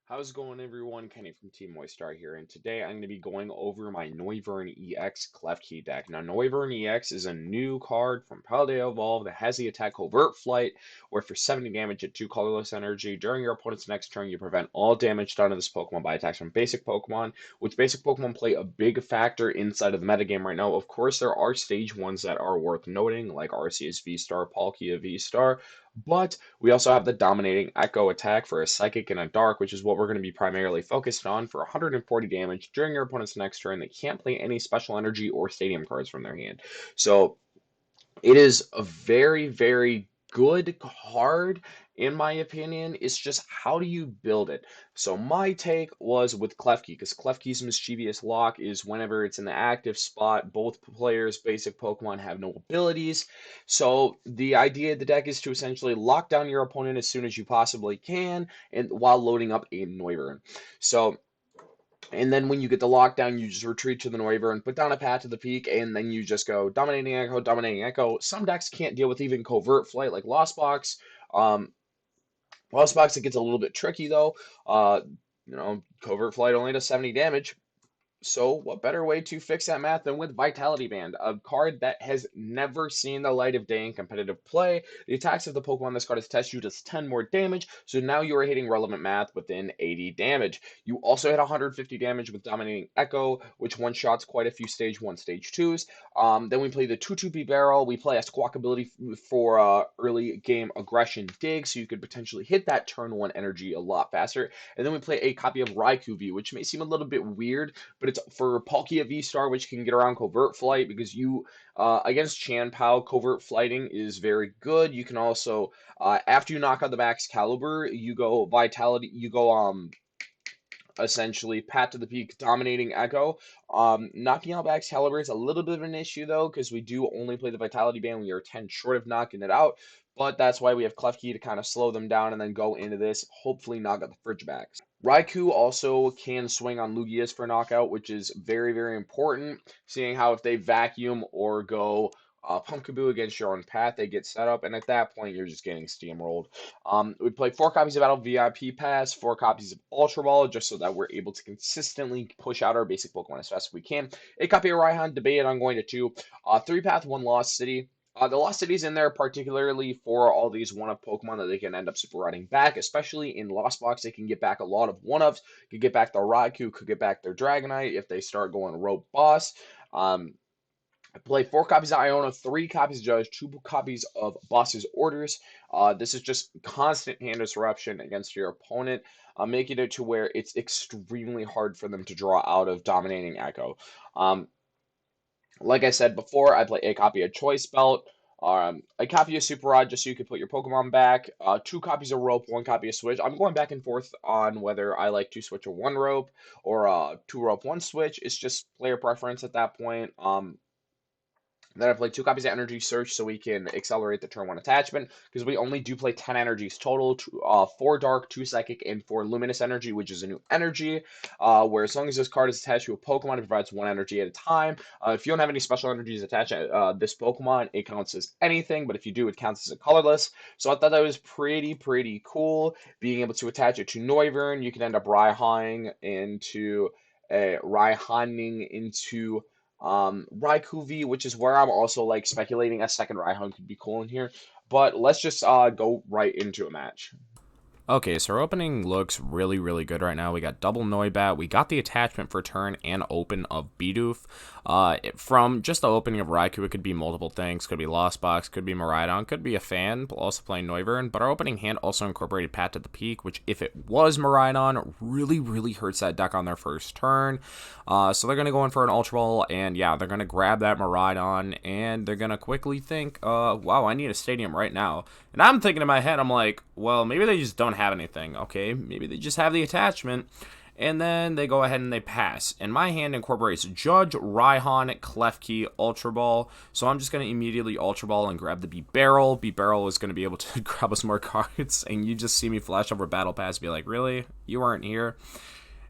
How's it going, everyone? Kenny from Team Moistar here, and today I'm going to be going over my Noivern EX Klefki deck. Now, Noivern EX is a new card from PAL Evolve that has the attack Covert Flight, where for 70 damage at 2 colorless energy, during your opponent's next turn, you prevent all damage done to this Pokemon by attacks from basic Pokemon, which basic Pokemon play a big factor inside of the metagame right now. Of course, there are stage ones that are worth noting, like Arceus V-Star, Palkia V-Star, but we also have the dominating Echo attack for a Psychic and a Dark, which is what we're going to be primarily focused on for 140 damage during your opponent's next turn. They can't play any special energy or stadium cards from their hand. So it is a very, very good card, in my opinion. It's just how do you build it? So my take was with Klefki, because Klefki's mischievous lock is whenever it's in the active spot, both players' basic Pokemon have no abilities. So the idea of the deck is to essentially lock down your opponent as soon as you possibly can, and while loading up a Noivern. So and then when you get the lockdown, you just retreat to the Noivern, put down a Path to the Peak, and then you just go Dominating Echo, Dominating Echo. Some decks can't deal with even Covert Flight, like Lost Box. Um, Lost Box, it gets a little bit tricky, though. Covert Flight only does 70 damage. So, what better way to fix that math than with Vitality Band, a card that has never seen the light of day in competitive play? The attacks of the Pokemon this card is test you does 10 more damage, so now you are hitting relevant math within 80 damage. You also hit 150 damage with Dominating Echo, which one-shots quite a few Stage 1, Stage 2s. Then we play the 2-2 Bibarel. We play a Squawkabilly for early game aggression dig, so you could potentially hit that turn 1 energy a lot faster. And then we play a copy of Raikou V, which may seem a little bit weird, but it's for Palkia V-Star, which can get around Covert Flight, because you, against Chien-Pao, Covert Flighting is very good. You can also, after you knock out the Max Caliber, you go Vitality, essentially Pat to the Peak, Dominating Echo. Knocking out Max Caliber is a little bit of an issue, though, because we do only play the Vitality Band. We are 10 short of knocking it out, but that's why we have Klefki to kind of slow them down and then go into this, hopefully knock out the Fridge backs. Raikou also can swing on Lugias for knockout, which is very, very important, seeing how if they vacuum or go Pumpkaboo against your own path, they get set up, and at that point, you're just getting steamrolled. We play 4 copies of Battle VIP Pass, 4 copies of Ultra Ball, just so that we're able to consistently push out our basic Pokemon as fast as we can. A copy of Raihan, debate I'm going to 2. 3 Path, 1 Lost City. The Lost City's in there particularly for all these one-up Pokemon that they can end up super running back, especially in Lost Box. They can get back a lot of one-ups. Could get back their Raikou, could get back their Dragonite if they start going Rope Boss. I play 4 copies of Iono, 3 copies of Judge, 2 copies of Boss's Orders. This is just constant hand disruption against your opponent, making it to where it's extremely hard for them to draw out of Dominating Echo. Like I said before, I play a copy of Choice Belt, a copy of Super Rod just so you can put your Pokemon back, 2 copies of Rope, 1 copy of Switch. I'm going back and forth on whether I like to switch a 1 Rope or 2 Rope, 1 Switch. It's just player preference at that point. Then I play 2 copies of Energy Search so we can accelerate the turn 1 attachment, because we only do play 10 energies total, 4 Dark, 2 Psychic, and 4 Luminous Energy, which is a new energy, where as long as this card is attached to a Pokemon, it provides 1 energy at a time. If you don't have any special energies attached to this Pokemon, it counts as anything, but if you do, it counts as a colorless. So I thought that was pretty cool, being able to attach it to Noivern. You can end up Raihaning into Raikou V, which is where I'm also like speculating a second Raihan could be cool in here. But let's just go right into a match. Okay, so our opening looks really good right now. We got double Noibat. We got the attachment for turn and open of Bidoof. From just the opening of Raikou, it could be multiple things. Could be Lost Box, could be Miraidon, could be a fan, also playing Noivern. But our opening hand also incorporated Pat to the Peak, which if it was Miraidon, really hurts that deck on their first turn. So they're going to go in for an Ultra Ball, and yeah, they're going to grab that Miraidon, and they're going to quickly think, wow, I need a stadium right now. And I'm thinking in my head, I'm like, well, maybe they just don't have anything, okay? Maybe they just have the attachment. And then they go ahead and they pass. And my hand incorporates Judge, Raihan, Klefki, Ultra Ball. So I'm just going to immediately Ultra Ball and grab the Bibarel. Bibarel is going to be able to grab us more cards. And you just see me flash over Battle Pass and be like, really? You weren't here?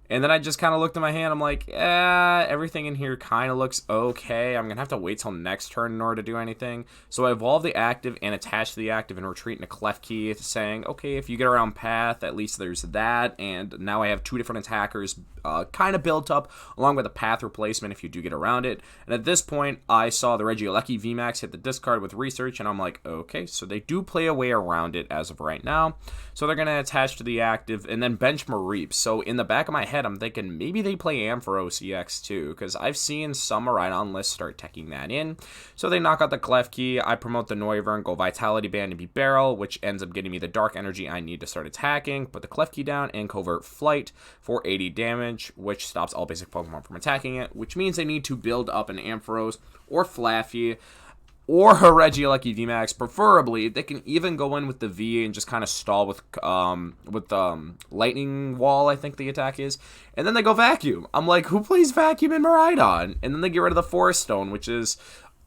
And then I just kind of looked at my hand. I'm like, everything in here kind of looks okay. I'm going to have to wait till next turn in order to do anything. So I evolve the active and attach the active and retreat into Klefki, saying, okay, if you get around path, at least there's that. And now I have 2 different attackers kind of built up, along with a path replacement if you do get around it. And at this point, I saw the Regieleki VMAX hit the discard with research, and I'm like, okay, so they do play a way around it as of right now. So they're going to attach to the active and then bench Mareep. So in the back of my head, I'm thinking maybe they play Ampharos EX too, because I've seen some Raihan lists start teching that in. So they knock out the Klefki, I promote the Noivern, go Vitality Band and Bibarel, which ends up getting me the dark energy I need to start attacking, put the Klefki down, and Covert Flight for 80 damage, which stops all basic Pokemon from attacking it, which means they need to build up an Ampharos or Flaffy, or a Regieleki VMAX, preferably. They can even go in with the V and just kind of stall with Lightning Wall, I think the attack is. And then they go Vacuum. I'm like, who plays Vacuum in Miraidon? And then they get rid of the Forest Stone, which is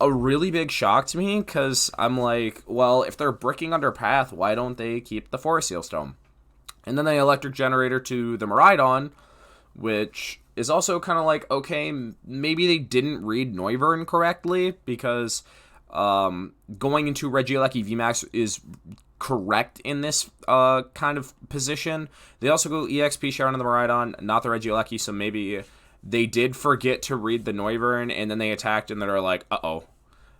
a really big shock to me, because I'm like, well, if they're bricking under Path, why don't they keep the Forest Seal Stone? And then they Electric Generator to the Miraidon, which is also kind of like, okay, maybe they didn't read Noivern correctly, because going into Regieleki VMAX is correct in this kind of position. They also go EXP share on the Miraidon, not the Regieleki, so maybe they did forget to read the Noivern, and then they attacked, and they're like, uh-oh.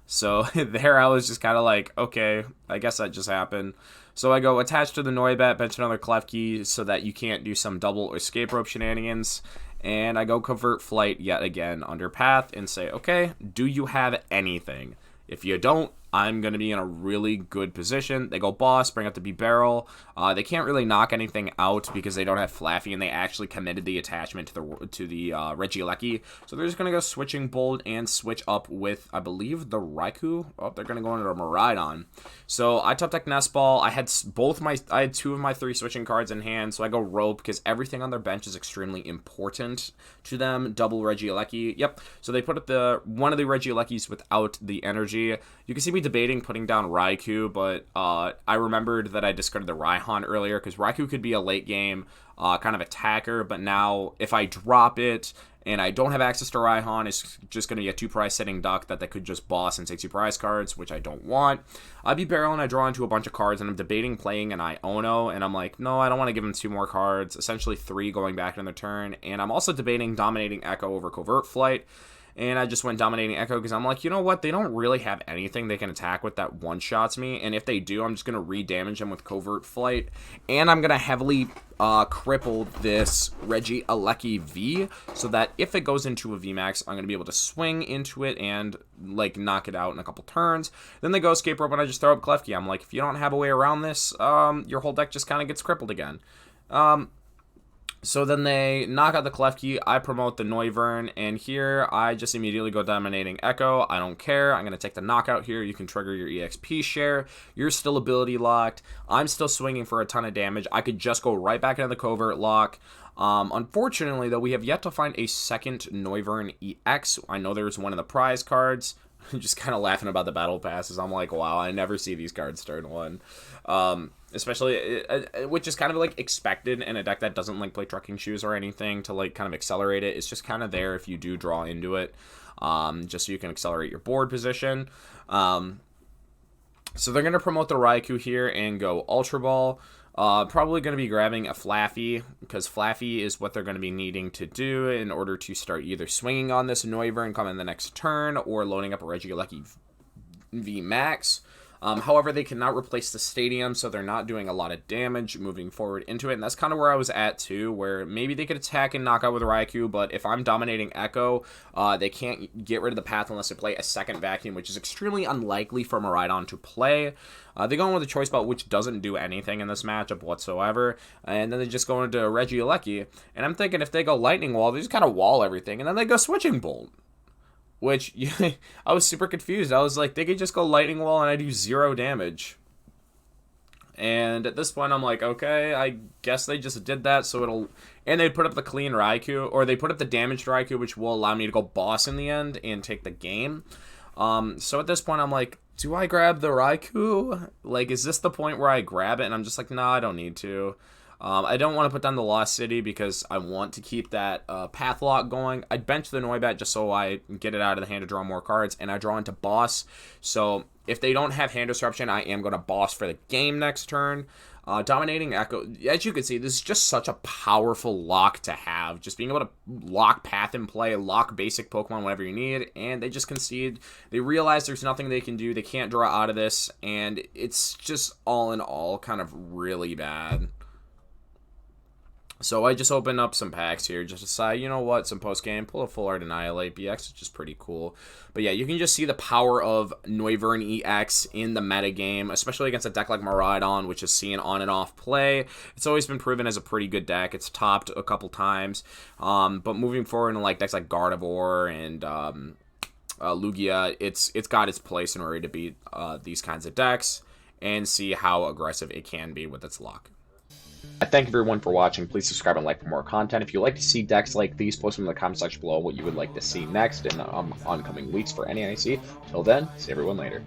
So there I was just kind of like, okay, I guess that just happened. So I go attach to the Noibat, bench another Klefki so that you can't do some double escape rope shenanigans. And I go Covert Flight yet again under Path and say, okay, do you have anything? If you don't, I'm going to be in a really good position. They go Boss, bring up the Bibarel. They can't really knock anything out because they don't have Flaffy, and they actually committed the attachment to the Regieleki. So they're just going to go Switching Bolt and switch up with, I believe, the Raikou. Oh, they're going to go into a Miraidon. So I top deck Nest Ball. I had 2 of my 3 switching cards in hand, so I go Rope because everything on their bench is extremely important to them. Double Regieleki. Yep. So they put up one of the Regielekis without the energy. You can see me debating putting down Raikou, but I remembered that I discarded the Raihan earlier, because Raikou could be a late game kind of attacker, but now if I drop it and I don't have access to Raihan, it's just going to be a 2-prize sitting duck that they could just boss and take 2 prize cards, which I don't want. I'd be barreling, I draw into a bunch of cards, and I'm debating playing an Iono, and I'm like, no, I don't want to give him 2 more cards, essentially 3 going back in the turn, and I'm also debating dominating Echo over Covert Flight. And I just went Dominating Echo because I'm like, you know what? They don't really have anything they can attack with that one-shots me. And if they do, I'm just going to re-damage them with Covert Flight. And I'm going to heavily cripple this Regieleki V, so that if it goes into a VMAX, I'm going to be able to swing into it and, like, knock it out in a couple turns. Then they go Escape Rope, and I just throw up Klefki. I'm like, if you don't have a way around this, your whole deck just kind of gets crippled again. So then they knock out the Klefki, I promote the Noivern, and here I just immediately go Dominating Echo. I don't care. I'm going to take the knockout here. You can trigger your EXP share. You're still ability locked. I'm still swinging for a ton of damage. I could just go right back into the Covert lock. Unfortunately, though, we have yet to find a second Noivern EX. I know there's one of the prize cards. I'm just kind of laughing about the battle passes. I'm like, wow, I never see these cards turn 1. Especially, which is kind of like expected in a deck that doesn't like play Trucking Shoes or anything to like kind of accelerate it. It's just kind of there if you do draw into it, just so you can accelerate your board position. So they're going to promote the Raikou here and go Ultra Ball. Probably going to be grabbing a Flaffy, because Flaffy is what they're going to be needing to do in order to start either swinging on this Noivern come in the next turn, or loading up a Regieleki VMAX. However, they cannot replace the stadium, so they're not doing a lot of damage moving forward into it, and that's kind of where I was at too, where maybe they could attack and knock out with Raikou, but if I'm dominating Echo, they can't get rid of the path unless they play a second Vacuum, which is extremely unlikely for Miraidon to play. They go in with a Choice Belt, which doesn't do anything in this matchup whatsoever, and then they just go into Regieleki, and I'm thinking if they go Lightning Wall, they just kind of wall everything, and then they go Switching Bolt. Which, I was super confused. I was like, they could just go Lightning Wall and I do 0 damage. And at this point, I'm like, okay, I guess they just did that, so it'll... And they put up the clean Raikou, or they put up the damaged Raikou, which will allow me to go boss in the end and take the game. So at this point, I'm like, do I grab the Raikou? Like, is this the point where I grab it? And I'm just like, nah, I don't need to. I don't want to put down the Lost City because I want to keep that path lock going. I'd bench the Noibat just so I get it out of the hand to draw more cards, and I draw into boss. So if they don't have hand disruption, I am going to boss for the game next turn. Dominating Echo, as you can see, this is just such a powerful lock to have. Just being able to lock path in play, lock basic Pokemon whenever you need, and they just concede. They realize there's nothing they can do. They can't draw out of this, and it's just all in all kind of really bad. So I just opened up some packs here, just decide, you know what, some post-game, pull a Full Art Annihilate BX, which is pretty cool. But yeah, you can just see the power of Noivern EX in the metagame, especially against a deck like Miraidon, which is seeing on and off play. It's always been proven as a pretty good deck. It's topped a couple times. But moving forward into like decks like Gardevoir and Lugia, it's got its place in order to beat these kinds of decks and see how aggressive it can be with its luck. I thank everyone for watching. Please subscribe and like for more content. If you'd like to see decks like these, post them in the comment section below what you would like to see next in oncoming weeks for NAIC. Till then, see everyone later.